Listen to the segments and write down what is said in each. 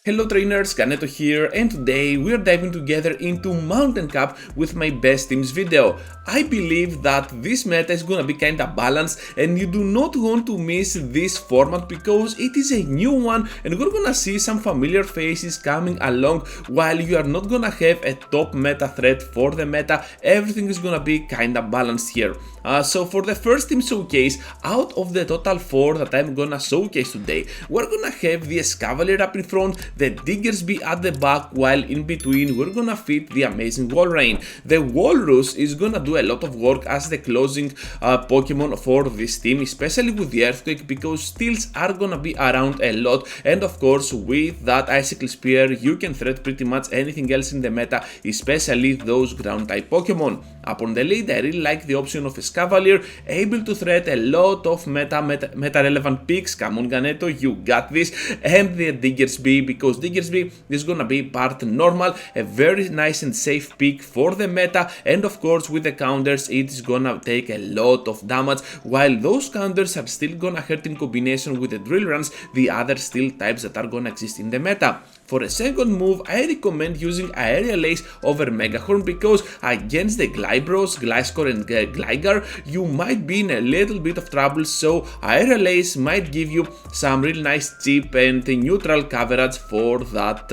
Hello trainers, Ganeto here, and today we are diving together into Mountain Cup with my best teams video. I believe that this meta is gonna be kinda balanced and you do not want to miss this format because it is a new one and we're gonna see some familiar faces coming along while you are not gonna have a top meta threat for the meta. Everything is gonna be kinda balanced here. So for the first team showcase, out of the total 4 that I'm gonna showcase today, we're gonna have the Escavalier up in front, the Diggersby at the back, while in between we're gonna fit the amazing Walrein. The Walrus is gonna do a lot of work as the closing Pokemon for this team, especially with the Earthquake, because steals are gonna be around a lot, and of course with that Icicle Spear you can threat pretty much anything else in the meta, especially those ground type Pokemon. Up on the lead, I really like the option of Escavalier, able to threat a lot of meta relevant picks. Come on Ganeto, you got this. And the Diggersby, because Diggersby is gonna be part normal, a very nice and safe pick for the meta, and of course with the counters it is gonna take a lot of damage, while those counters are still gonna hurt in combination with the Drill Runs, the other steel types that are gonna exist in the meta. For a second move, I recommend using Aerial Ace over Megahorn, because against the Glybros, Gliscor and Gligar, you might be in a little bit of trouble, so Aerial Ace might give you some real nice cheap and neutral coverage for that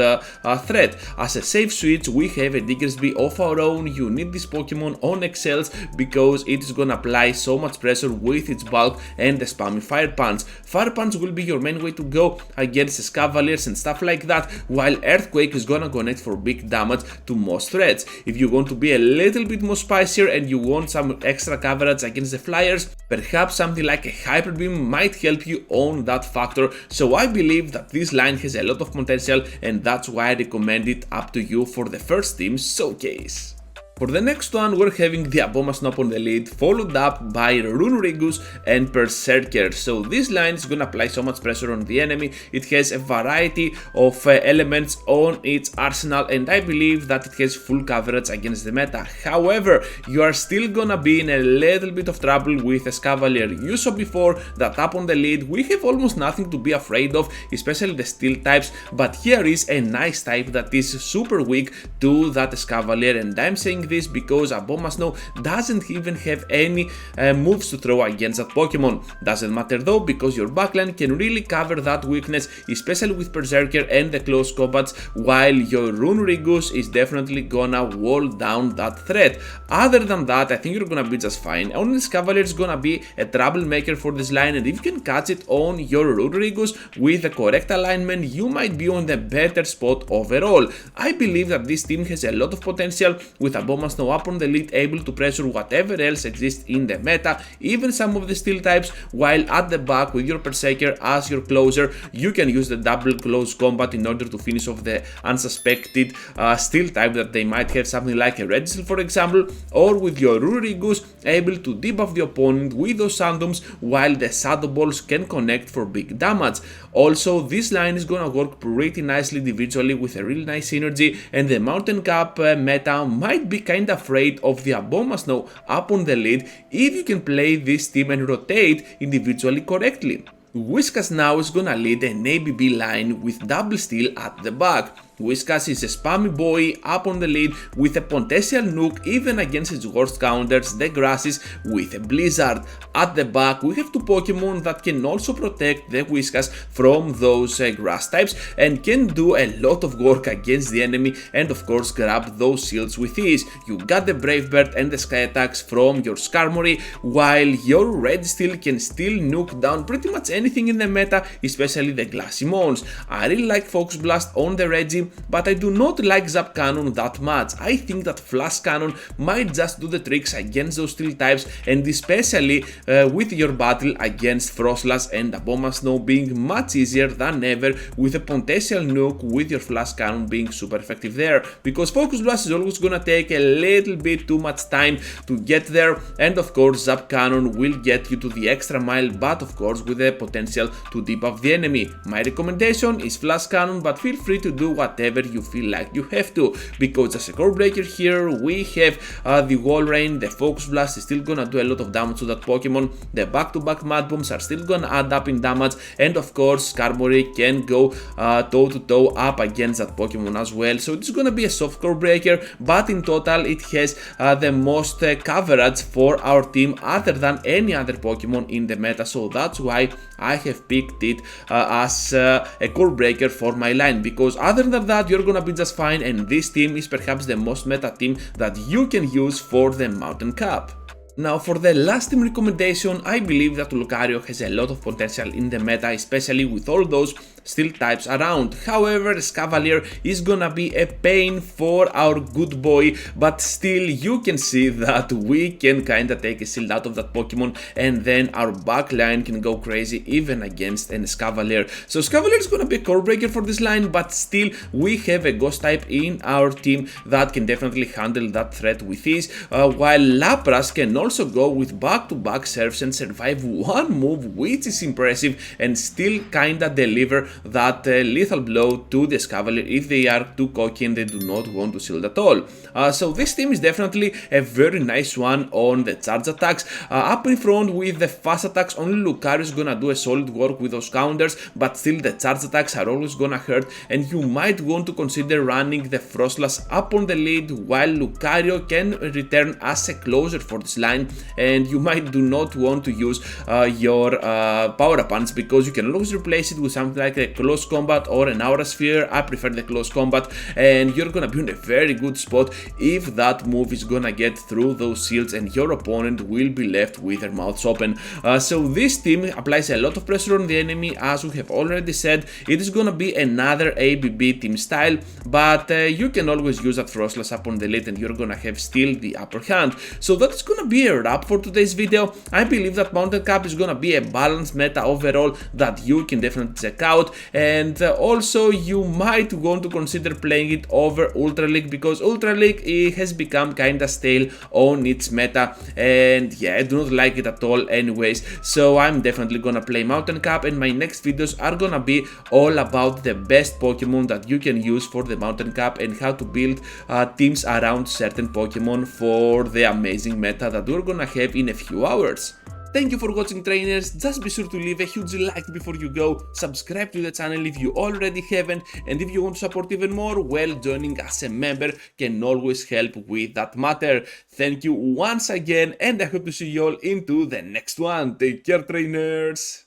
threat. As a safe switch, we have a Diggersby of our own. You need this Pokemon on Excels because it is gonna apply so much pressure with its bulk and the spammy Fire Punch. Fire Punch will be your main way to go against Escavaliers and stuff like that, while Earthquake is gonna connect for big damage to most threats. If you want to be a little bit more spicier and you want some extra coverage against the Flyers, perhaps something like a Hyper Beam might help you on that factor. So I believe that this line has a lot of potential, and that's why I recommend it up to you for the first team showcase. For the next one, we're having the Abomasnow on the lead, followed up by Runerigus and Berserker. So this line is gonna apply so much pressure on the enemy. It has a variety of elements on its arsenal, and I believe that it has full coverage against the meta. However, you are still gonna be in a little bit of trouble with Escavalier. You saw before that up on the lead we have almost nothing to be afraid of, especially the steel types, but here is a nice type that is super weak to that Escavalier, and I'm saying this because Abomasnow doesn't even have any moves to throw against that Pokemon. Doesn't matter though, because your backline can really cover that weakness, especially with Berserker and the close combats, while your Runerigus is definitely gonna wall down that threat. Other than that, I think you're gonna be just fine. Only Escavalier is gonna be a troublemaker for this line, and if you can catch it on your Runerigus with the correct alignment, you might be on the better spot overall. I believe that this team has a lot of potential, with Abomasnow up on the lead, able to pressure whatever else exists in the meta, even some of the steel types, while at the back with your Berserker as your closer, you can use the double close combat in order to finish off the unsuspected steel type that they might have, something like a Registeel for example, or with your Runerigus able to debuff the opponent with those Sandoms, while the Shadow Balls can connect for big damage. Also, this line is gonna work pretty nicely individually with a really nice synergy, and the Mountain Cup meta might be kinda afraid of the Abomasnow up on the lead if you can play this team and rotate individually correctly. Whiscash now is gonna lead an ABB line with double steel at the back. Whiscash is a spammy boy up on the lead with a potential nuke even against its worst counters, the Grasses, with a Blizzard. At the back we have two Pokemon that can also protect the Whiscash from those grass types and can do a lot of work against the enemy, and of course grab those shields with ease. You got the Brave Bird and the Sky Attacks from your Skarmory, while your Registeel can still nuke down pretty much anything in the meta, especially the Glassy Mons. I really like Focus Blast on the Reggie, but I do not like Zap Cannon that much. I think that Flash Cannon might just do the tricks against those steel types, and especially with your battle against Frostlass and Abomasnow being much easier than ever, with a potential nuke with your Flash Cannon being super effective there, because Focus Blast is always gonna take a little bit too much time to get there, and of course Zap Cannon will get you to the extra mile, but of course with the potential to debuff the enemy. My recommendation is Flash Cannon, but feel free to do whatever you feel like you have to, because as a core breaker here we have the Wall Rain, the Focus Blast is still gonna do a lot of damage to that Pokemon, the back-to-back Mud Bombs are still gonna add up in damage, and of course Skarmory can go toe-to-toe up against that Pokemon as well, so it's gonna be a soft core breaker, but in total it has the most coverage for our team other than any other Pokemon in the meta, so that's why I have picked it as a core breaker for my line, because other than that you're gonna be just fine, and this team is perhaps the most meta team that you can use for the Mountain Cup. Now for the last team recommendation, I believe that Lucario has a lot of potential in the meta, especially with all those steel types around. However, Escavalier is gonna be a pain for our good boy, but still you can see that we can kinda take a shield out of that Pokemon, and then our backline can go crazy even against an Escavalier. So Escavalier is gonna be a core breaker for this line, but still we have a ghost type in our team that can definitely handle that threat with ease, while Lapras can also go with back-to-back serves and survive one move, which is impressive, and still kinda deliver that lethal blow to the Escavalier if they are too cocky and they do not want to shield at all. So this team is definitely a very nice one on the charge attacks. Up in front with the fast attacks, only Lucario is gonna do a solid work with those counters, but still the charge attacks are always gonna hurt, and you might want to consider running the Frostlass up on the lead while Lucario can return as a closer for this line, and you might do not want to use your power up punch, because you can always replace it with something like a close combat or an aura sphere. I prefer the close combat, and you're gonna be in a very good spot if that move is gonna get through those shields and your opponent will be left with their mouths open. So this team applies a lot of pressure on the enemy, as we have already said. It is gonna be another ABB team style, but you can always use that Frostlass up on the lead and you're gonna have still the upper hand. So that is gonna be a wrap for today's video. I believe that Mountain Cup is gonna be a balanced meta overall that you can definitely check out, and also you might want to consider playing it over Ultra League, because Ultra League has become kinda stale on its meta, and yeah, I do not like it at all anyways. So I'm definitely gonna play Mountain Cup, and my next videos are gonna be all about the best Pokemon that you can use for the Mountain Cup and how to build teams around certain Pokemon for the amazing meta that we're gonna have in a few hours. Thank you for watching, trainers. Just be sure to leave a huge like before you go, subscribe to the channel if you already haven't, and if you want to support even more, well, joining as a member can always help with that matter. Thank you once again, and I hope to see you all into the next one. Take care, trainers!